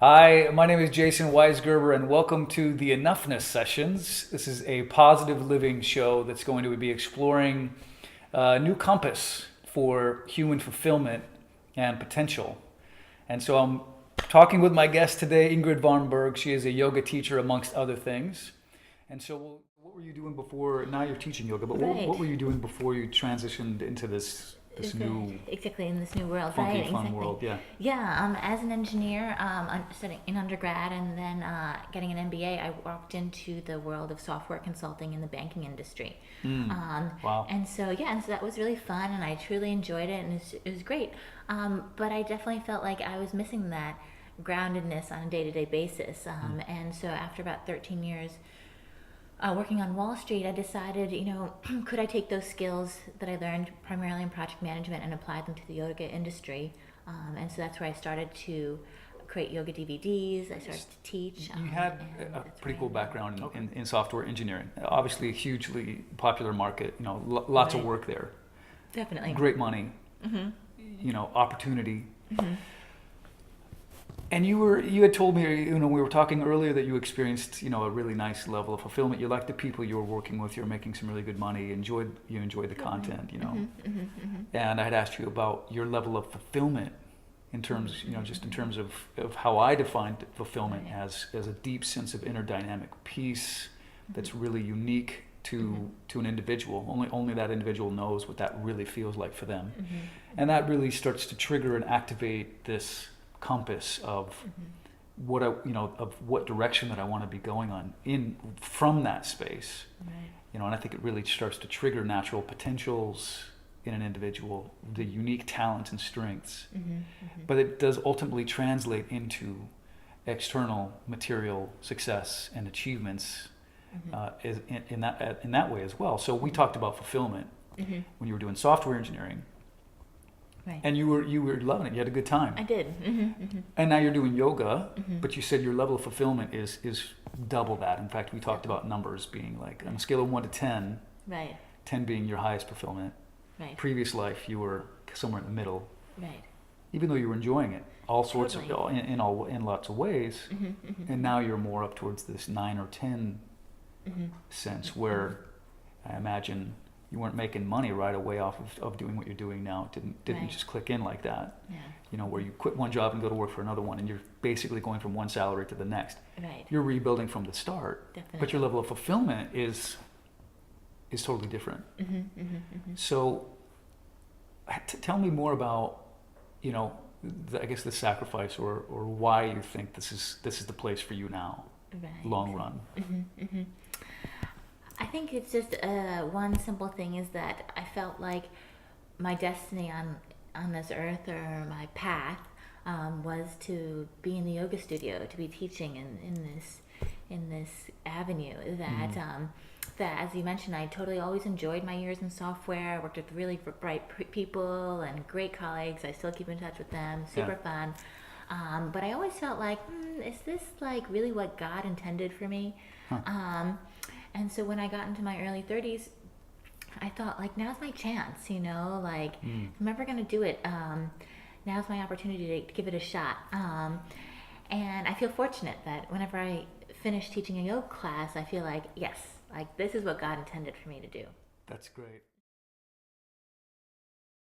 Hi, my name is Jason Weisgerber, and welcome to the Enoughness sessions. This is a positive living show that's going to be exploring a new compass for human fulfillment and potential. And so I'm talking with my guest today, Ingrid Von Burg. She is a yoga teacher, amongst other things. And so, what were you doing before? Now you're teaching yoga, but Right. what were you doing before you transitioned into this new Exactly, in this new world, funky, right? fun Exactly. world? Yeah. Yeah. As an engineer, studying in undergrad and then getting an MBA, I walked into the world of software consulting in the banking industry. Wow. And so that was really fun, and I truly enjoyed it, and it was great. But I definitely felt like I was missing that groundedness on a day-to-day basis. And so after about 13 years working on Wall Street, I decided, could I take those skills that I learned primarily in project management and apply them to the yoga industry? And so that's where I started to create yoga DVDs. I started to teach. You had and a that's pretty where cool I am. background in software engineering. Obviously, a hugely popular market. Lots of Right. work there. Definitely. Great money. Opportunity. And you had told me, we were talking earlier that you experienced, a really nice level of fulfillment. You liked the people you were working with. You were making some really good money. You enjoyed the content. And I had asked you about your level of fulfillment in terms, just in terms of how I defined fulfillment Right. as a deep sense of inner dynamic peace that's really unique to an individual. Only that individual knows what that really feels like for them. And that really starts to trigger and activate this compass of of what direction that I want to be going on from that space. Right. And I think it really starts to trigger natural potentials in an individual, the unique talents and strengths. But it does ultimately translate into external material success and achievements in that way as well. So we talked about fulfillment when you were doing software engineering, Right. and you were loving it. You had a good time. I did. And now you're doing yoga, but you said your level of fulfillment is double that. In fact, we talked about numbers being like on a scale of 1 to 10, Right. 10 being your highest fulfillment. Right. Previous life, you were somewhere in the middle, Right. even though you were enjoying it, all sorts of Totally. in lots of ways. And now you're more up towards this 9 or 10 sense, where I imagine you weren't making money right away off of doing what you're doing now. It didn't Right. just click in like that. Yeah. Where you quit one job and go to work for another one, and you're basically going from one salary to the next. Right. You're rebuilding from the start, Definitely. but your level of fulfillment is totally different. So, tell me more about, I guess the sacrifice or why you think this is the place for you now, Right. long run. I think it's just one simple thing is that I felt like my destiny on this earth, or my path, was to be in the yoga studio, to be teaching in this avenue that, as you mentioned, I totally always enjoyed my years in software. I worked with really bright people and great colleagues. I still keep in touch with them. Super fun. But I always felt like, is this like really what God intended for me? And so when I got into my early 30s, I thought, like, now's my chance, like, if I'm ever going to do it, now's my opportunity to give it a shot. And I feel fortunate that whenever I finish teaching a yoga class, I feel like, yes, like, this is what God intended for me to do. That's great.